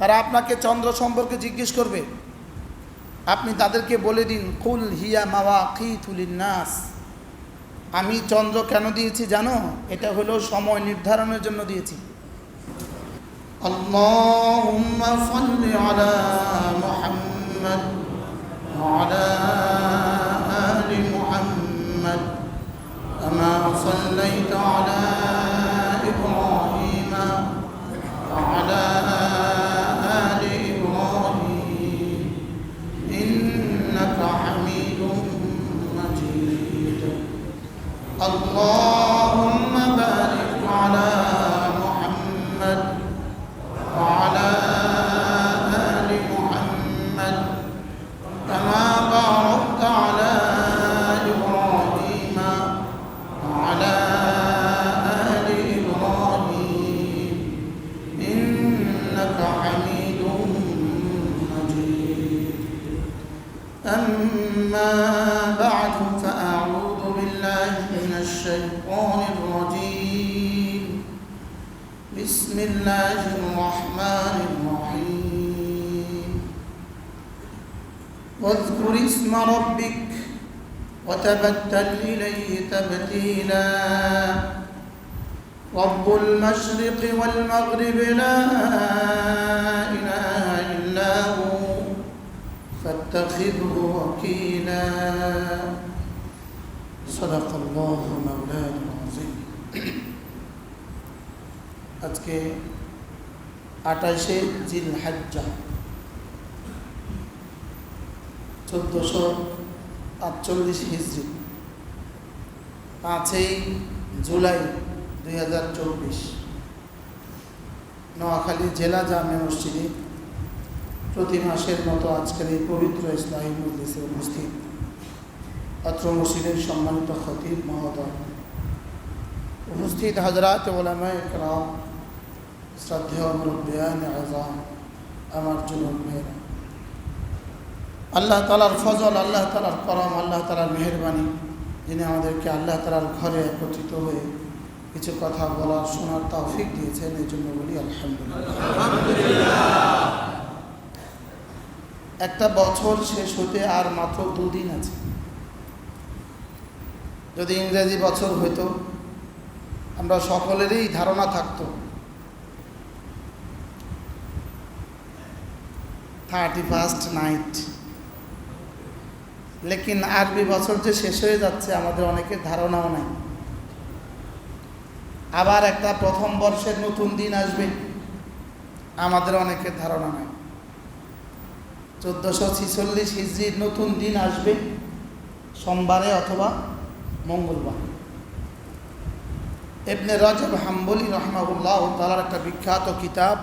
তারা আপনাকে চন্দ্র সম্পর্কে জিজ্ঞেস করবে, আপনি তাদেরকে বলে দিন, কুল হিয়া মাওয়াকিতু লিন্নাস, আমি চন্দ্র কেন দিয়েছি জানো? এটা হলো সময় নির্ধারণের জন্য দিয়েছি। আল্লাহুম্মা সাল্লি আলা মুহাম্মাদ ওয়া আলা আলি মুহাম্মাদ কামা সাল্লাইতা আলা ইব্রাহিম ওয়া আলা আলি ইব্রাহিম ইন্নাকা হামিদুম মাজিদ। আল্লাহুম্মা বারিক আলা মুহাম্মাদ وعلى آل محمد كما باركت على إبراهيم وعلى آل إبراهيم إنك حميد مجيد. أما بعد فأعوذ بالله من الشيطان الرجيم. بسم الله الرحمن الرحيم. واذكر اسم ربك وتبتل إليه تبتيلا. رب المشرق والمغرب لا إله إلا هو فاتخذه وكيلا. صدق الله مولانا العظيم. আজকে 28শে জিলহজ্জা 1448 হিজরি, 5 জুলাই 2024 নোয়াখালী জেলা জামে মসজিদে প্রতি মাসের মতো আজকের এই পবিত্র ইসলামী মজলিসে উপস্থিত অত্র মসজিদের সম্মানিত খতিব মহোদয়, উপস্থিত হযরত উলামায়ে কেরাম, শ্রদ্ধেয় মুরব্বিয়ান আযম, আমার যুবক ভাইরা, আল্লাহ তাআলার ফজল, আল্লাহ তাআলার করম, আল্লাহ তাআলার মেহেরবানি, যিনি আমাদেরকে আল্লাহ তাআলার ঘরে একত্রিত হয়ে কিছু কথা বলার শোনার তৌফিক দিয়েছেন, এই জন্য বলি আলহামদুলিল্লাহ। একটা বছর শেষ হতে আর মাত্র 2 দিন আছে। যদি ইংরেজি বছর হইতো আমরা সকলেরই ধারণা থাকতো 31st নাইট, লেকিন আরবি বছর যে শেষ হয়ে যাচ্ছে আমাদের অনেকের ধারণাও নাই। আবার একটা প্রথম বর্ষের নতুন দিন আসবে, আমাদের অনেকের ধারণা নাই। 1446 হিজরির নতুন দিন আসবে সোমবারে অথবা মঙ্গলবার। ইবনে রজব হাম্বলি রাহমাহুল্লাহ তাআলার একটা বিখ্যাত কিতাব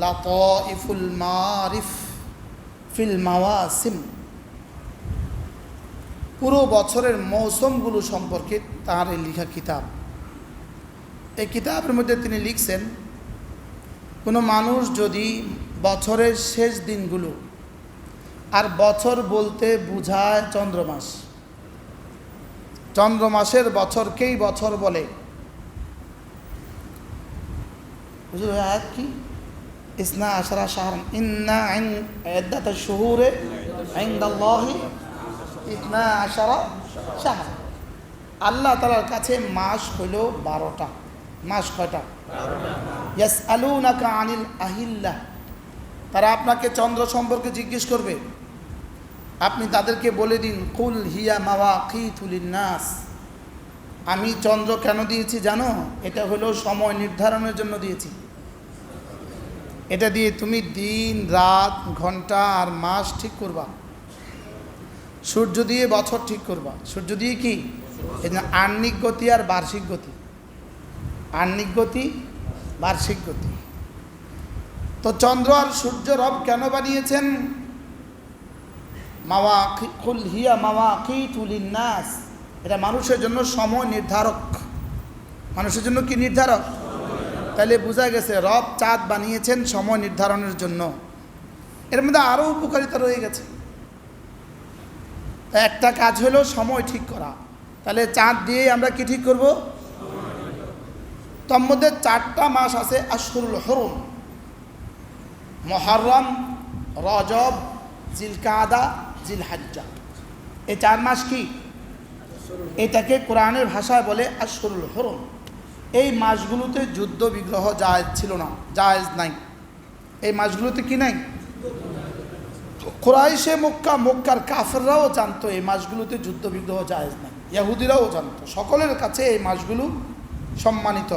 লাতাইফুল মারিফ ফিল মাওয়াসিম, পুরো বছরের মৌসুমগুলো সম্পর্কে তার এই লেখা কিতাব। এই কিতাবের মধ্যে তিনি লিখছেন, কোনো মানুষ যদি বছরের শেষ দিনগুলো, আর বছর বলতে বোঝায় চন্দ্রমাস, চন্দ্রমাসের বছরকেই বছর বলে। বুঝলো আয়াত কি? ইসনা আশরা শাহরান ইন্না ইদ্দাতাশ শুহুরে ইনদাল্লাহি ইসনা আশরা শাহর। আল্লাহ তাআলার কাছে মাস হলো 12টা। মাস কয়টা? 12টা। ইয়াসআলুনাকা আনিল আহিল্লাহ, তারা আপনাকে চন্দ্র সম্পর্কে জিজ্ঞেস করবে, আপনি তাদেরকে বলে দিন, কুল হিয়া মাওয়াকিতু লিন্নাস, আমি চন্দ্র কেন দিয়েছি জানো? এটা হলো সময় নির্ধারণের জন্য দিয়েছি। এটা দিয়ে তুমি দিন, রাত, ঘন্টা আর মাস ঠিক করবা। সূর্য দিয়ে বছর ঠিক করবা। সূর্য দিয়ে কি? এই যে আহ্নিক গতি আর বার্ষিক গতি, আহ্নিক গতি, বার্ষিক গতি। তো চন্দ্র আর সূর্য রব কেন বানিয়েছেন? কুল হিয়া মাওয়াকিতু লিন্নাস, এটা মানুষের জন্য সময় নির্ধারক। মানুষের জন্য কি নির্ধারক? তাহলে বোঝা গেছে রব চাঁদ বানিয়েছেন সময় নির্ধারণের জন্য। এর মধ্যে আরও উপকারিতা রয়ে গেছে। একটা কাজ হলো সময় ঠিক করা, তাহলে চাঁদ দিয়েই আমরা কি ঠিক করব? তার মধ্যে 4টা মাস আছে আশহুরুল হুরুম। মুহররম, রজব, জিলকাদা, জিলহজ্জা। এই 4 মাস কি? এটাকে কোরআনের ভাষায় বলে আশহুরুল হুরুম। এই মাসগুলোতে যুদ্ধ বিগ্রহ জায়েজ ছিল না, জায়েজ নাই। এই মাসগুলোতে কি নাই? কুরাইশে মক্কা, মক্কার কাফেররাও জানতো এই মাসগুলোতে যুদ্ধ বিগ্রহ জায়েজ নাই, ইহুদিরাও জানতো, সকলের কাছে এই মাসগুলো সম্মানিত।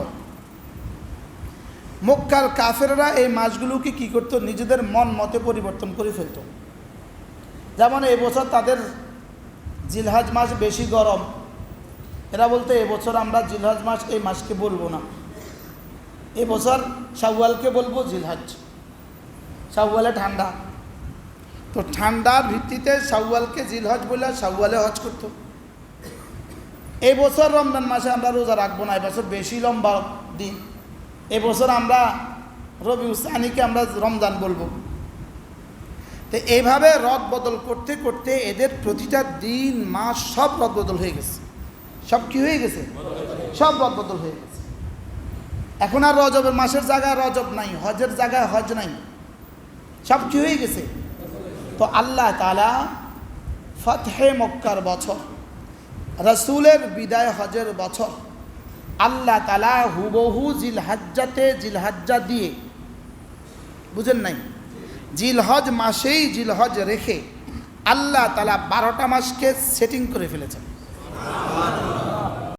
মক্কার কাফেররা এই মাসগুলোকে কি করতো? নিজেদের মন মতে পরিবর্তন করে ফেলতো। যেমন এই বছর তাদের জিলহজ মাস বেশি গরম, এরা বলতো এবছর আমরা জিলহজ মাস এই মাসকে বলবো না, এবছর শাওয়ালকে বলবো জিলহজ। শাওয়ালে ঠান্ডা, তো ঠান্ডার ভিত্তিতে শাওয়ালকে জিলহজ বলে শাওয়ালে হজ করতো। এই বছর রমজান মাসে আমরা রোজা রাখবো না, এবছর বেশি লম্বা দিন, এবছর আমরা রবিউল সানিকে আমরা রমজান বলবো। তো এইভাবে রদ বদল করতে করতে এদের প্রতিটা দিন মাস সব রদ বদল হয়ে গেছে। সব কি হয়ে গেছে? সব রদ বদল হয়ে গেছে। এখন আর রজবের মাসের জায়গায় রজব নাই, হজের জায়গায় হজ নাই, সব কি হয়ে গেছে? তো আল্লাহ তাআলা ফতহে মক্কার বছর, রাসূলের বিদায় হজের বছর, আল্লাহ তাআলা হুবহু জিলহজ্জাতে জিলহজ্জা দিয়ে, বুঝেন নাই, জিলহজ মাসেই জিলহজ রেখে আল্লাহ তাআলা 12টা মাসকে সেটিং করে ফেলেছেন।